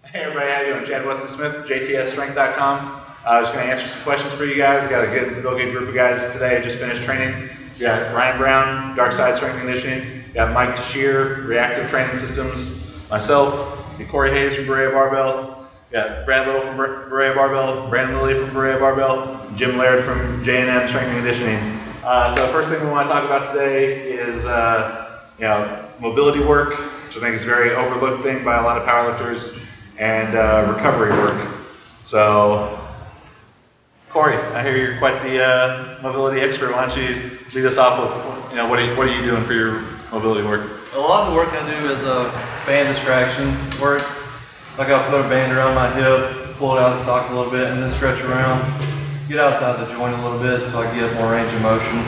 Hey everybody, how you doing? Chad Wesley Smith, JTSstrength.com. Just going to answer some questions for you guys. Got a real good group of guys today. I just finished training. We got Ryan Brown, Dark Side Strength and Conditioning. We got Mike Tashir, Reactive Training Systems. Myself, and Corey Hayes from Berea Barbell. We got Brad Little from Berea Barbell, Brandon Lilly from Berea Barbell, Jim Laird from J&M Strength and Conditioning. So the first thing we want to talk about today is mobility work, which I think is a very overlooked thing by a lot of powerlifters, and recovery work. So, Corey, I hear you're quite the mobility expert. Why don't you lead us off with, what are you doing for your mobility work? A lot of the work I do is band distraction work. Like I'll put a band around my hip, pull it out of the socket a little bit, and then stretch around, get outside the joint a little bit so I can get more range of motion.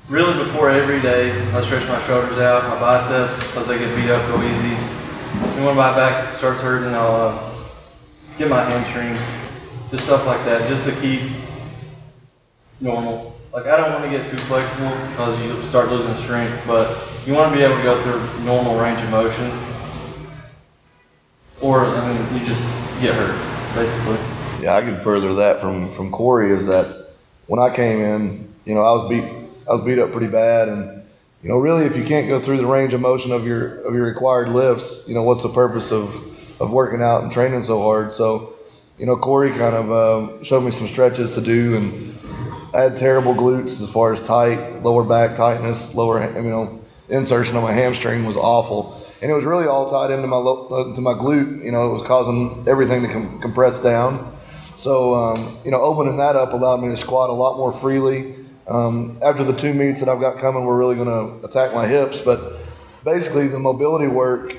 Really before every day, I stretch my shoulders out, my biceps, because they get beat up real easy. And when my back starts hurting, I'll get my hamstrings, just stuff like that, just to keep normal. Like I don't want to get too flexible because you start losing strength, but you want to be able to go through normal range of motion, or you just get hurt, basically. Yeah, I can further that from Corey is that when I came in, I was beat up pretty bad, and really if you can't go through the range of motion of your required lifts, what's the purpose of working out and training so hard? So, Corey kind of showed me some stretches to do, and I had terrible glutes as far as tight, lower back tightness, insertion on my hamstring was awful, and it was really all tied into my glute. It was causing everything to compress down. So, opening that up allowed me to squat a lot more freely. After the 2 meets that I've got coming, we're really going to attack my hips, but basically the mobility work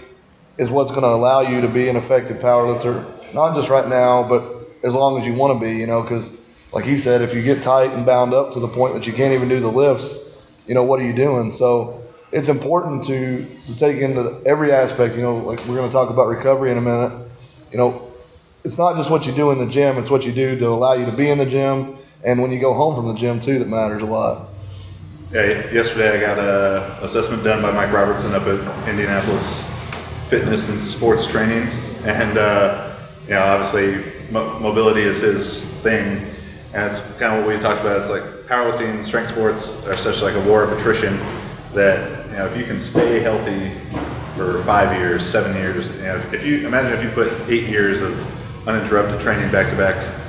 is what's going to allow you to be an effective powerlifter, not just right now, but as long as you want to be, because like he said, if you get tight and bound up to the point that you can't even do the lifts, what are you doing? So it's important to take into every aspect, like we're going to talk about recovery in a minute. It's not just what you do in the gym, it's what you do to allow you to be in the gym, and when you go home from the gym too, that matters a lot. Yeah, yesterday I got an assessment done by Mike Robertson up at Indianapolis Fitness and Sports Training, and obviously mobility is his thing, and it's kind of what we talked about. It's like powerlifting and strength sports are such like a war of attrition that if you can stay healthy for 5 years, 7 years, if you put 8 years of uninterrupted training back to back,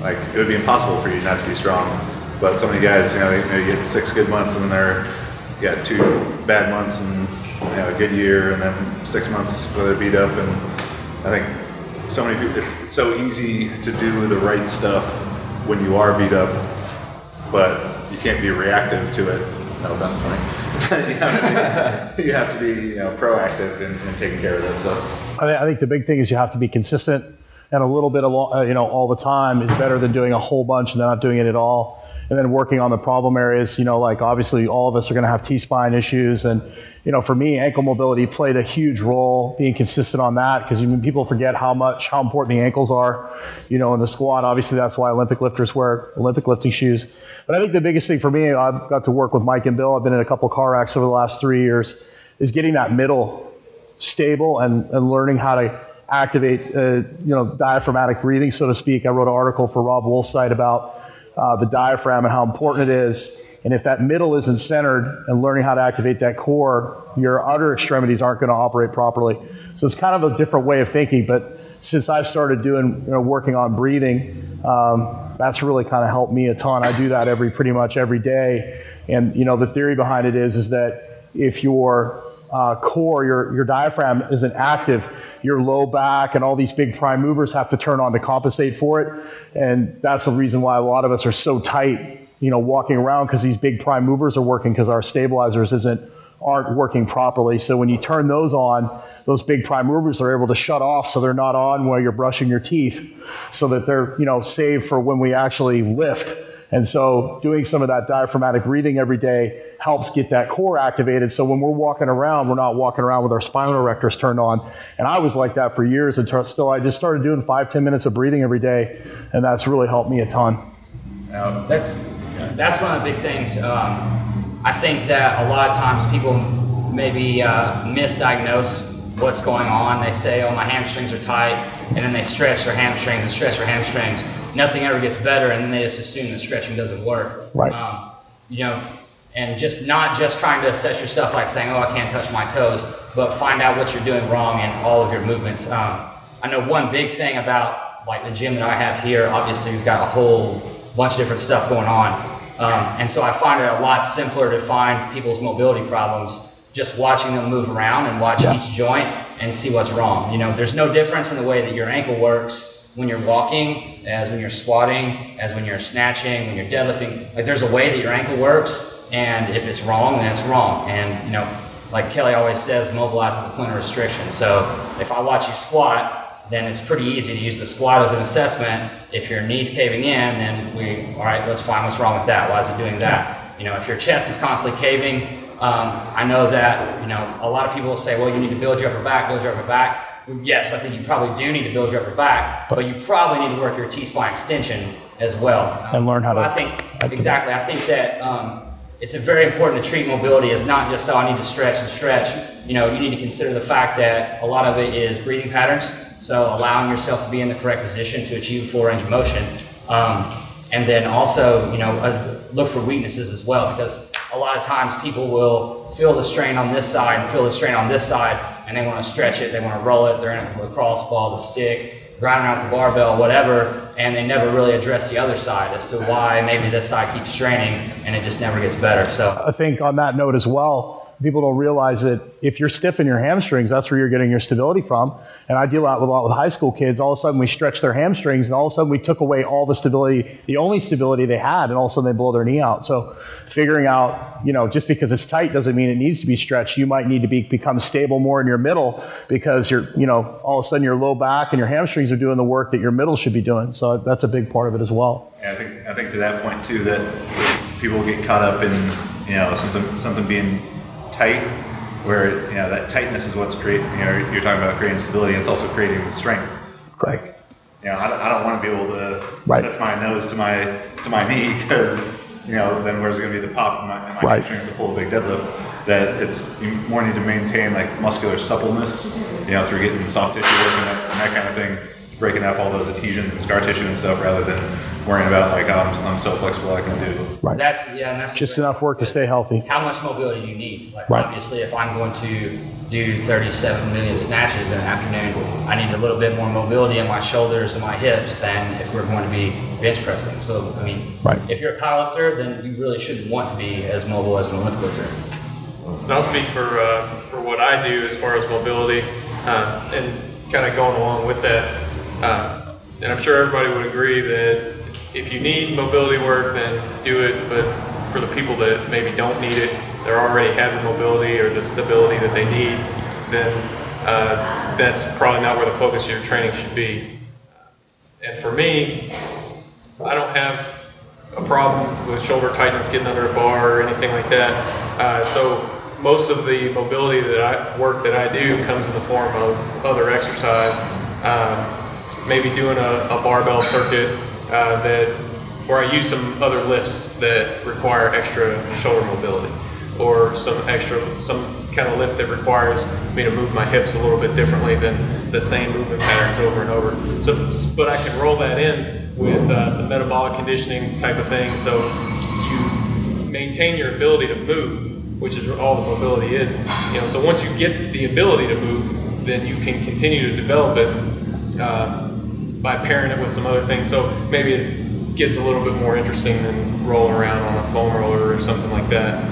like it would be impossible for you not to be strong. But so many guys, they get 6 good months and then you got 2 bad months and a good year, and then 6 months where they're beat up. And I think so many people, it's so easy to do the right stuff when you are beat up, but you can't be reactive to it. No offense, Mike. you have to be proactive in taking care of that stuff. I think the big thing is you have to be consistent, and a little bit of all the time is better than doing a whole bunch and not doing it at all. And then working on the problem areas, like obviously all of us are going to have T-spine issues, and for me, ankle mobility played a huge role, being consistent on that, because people forget how important the ankles are, in the squat. Obviously that's why Olympic lifters wear Olympic lifting shoes. But I think the biggest thing for me, I've got to work with Mike and Bill, I've been in a couple car wrecks over the last 3 years, is getting that middle stable and learning how to activate diaphragmatic breathing, so to speak. I wrote an article for Rob Wolf's site about the diaphragm and how important it is. And if that middle isn't centered and learning how to activate that core, your other extremities aren't going to operate properly. So it's kind of a different way of thinking. But since I've started working on breathing, that's really kind of helped me a ton. I do that pretty much every day. And the theory behind it is that if your core, your diaphragm isn't active, your low back and all these big prime movers have to turn on to compensate for it. And that's the reason why a lot of us are so tight, walking around, because these big prime movers are working because our stabilizers aren't working properly. So when you turn those on, those big prime movers are able to shut off, so they're not on while you're brushing your teeth, so that they're saved for when we actually lift. And so doing some of that diaphragmatic breathing every day helps get that core activated. So when we're walking around, we're not walking around with our spinal erectors turned on. And I was like that for years until I just started doing 5-10 minutes of breathing every day. And that's really helped me a ton. That's one of the big things. I think that a lot of times people maybe misdiagnose what's going on. They say, oh, my hamstrings are tight, and then they stretch their hamstrings and stretch their hamstrings. Nothing ever gets better, and then they just assume that stretching doesn't work. Right. You know, and not just trying to assess yourself like saying, oh, I can't touch my toes, but find out what you're doing wrong in all of your movements. I know one big thing about like the gym that I have here, obviously we've got a whole bunch of different stuff going on. And so I find it a lot simpler to find people's mobility problems just watching them move around and watch each joint and see what's wrong. You know, there's no difference in the way that your ankle works when you're walking, as when you're squatting, as when you're snatching, when you're deadlifting. Like there's a way that your ankle works, and if it's wrong, then it's wrong. And you know, like Kelly always says, mobilize at the point of restriction. So if I watch you squat, then it's pretty easy to use the squat as an assessment. If your knee's caving in, then all right, let's find what's wrong with that. Why is it doing that? You know, if your chest is constantly caving, I know that, you know, a lot of people will say, well, you need to build your upper back, build your upper back. Yes, I think you probably do need to build your upper back, but you probably need to work your T-spine extension as well. And learn how to... I think, exactly, I think that it's very important to treat mobility as not just, oh, I need to stretch and stretch. You know, you need to consider the fact that a lot of it is breathing patterns. So allowing yourself to be in the correct position to achieve full range of motion. And then also, you know, look for weaknesses as well, because a lot of times people will feel the strain on this side and feel the strain on this side, and they want to stretch it, they want to roll it, they're in it for the cross ball, the stick, grinding out the barbell, whatever, and they never really address the other side as to why maybe this side keeps straining and it just never gets better. So I think on that note as well, people don't realize that if you're stiff in your hamstrings, that's where you're getting your stability from. And I deal out with a lot with high school kids. All of a sudden we stretch their hamstrings, and all of a sudden we took away all the stability, the only stability they had, and all of a sudden they blow their knee out. So figuring out, you know, just because it's tight doesn't mean it needs to be stretched. You might need to become stable more in your middle, because you're, you know, all of a sudden your low back and your hamstrings are doing the work that your middle should be doing. So that's a big part of it as well. Yeah, I think to that point too, that people get caught up in, you know, something being tight, where, you know, that tightness is what's creating, you know, you're talking about creating stability, it's also creating strength. Correct. Like, you know, I don't want to be able to touch my nose to my knee, because, you know, then where's going to be the pop in my hamstrings to pull a big deadlift? That it's, you more need to maintain like muscular suppleness, you know, through getting soft tissue work and that kind of thing, breaking up all those adhesions and scar tissue and stuff, rather than worrying about like, oh, I'm so flexible I can do. Right. That's just enough work to stay healthy. How much mobility do you need? Like, obviously, if I'm going to do 37 million snatches in an afternoon, I need a little bit more mobility in my shoulders and my hips than if we're going to be bench pressing. So, I mean, if you're a powerlifter, then you really shouldn't want to be as mobile as an Olympic lifter. And I'll speak for what I do as far as mobility, and kind of going along with that. And I'm sure everybody would agree that if you need mobility work, then do it. But for the people that maybe don't need it, they already have the mobility or the stability that they need, then that's probably not where the focus of your training should be. And for me, I don't have a problem with shoulder tightness getting under a bar or anything like that. So most of the mobility work that I do comes in the form of other exercise. Maybe doing a barbell circuit where I use some other lifts that require extra shoulder mobility, or some kind of lift that requires me to move my hips a little bit differently than the same movement patterns over and over. So, but I can roll that in with some metabolic conditioning type of things, so you maintain your ability to move, which is all the mobility is. You know, so once you get the ability to move, then you can continue to develop it by pairing it with some other things. So maybe it gets a little bit more interesting than rolling around on a foam roller or something like that.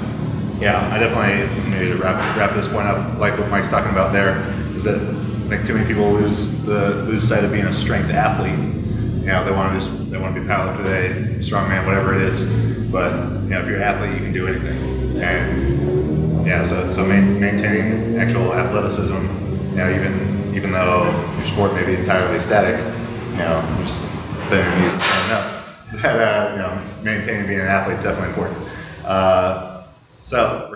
Yeah, I definitely, maybe to wrap this point up, like what Mike's talking about there, is that I think too many people lose sight of being a strength athlete. You know, they want to be powerlifter today, strongman, whatever it is. But, you know, if you're an athlete, you can do anything. And yeah, so maintaining actual athleticism, you know, even though your sport may be entirely static, you know, just bending your knees and standing up, that, you know, maintaining being an athlete is definitely important. So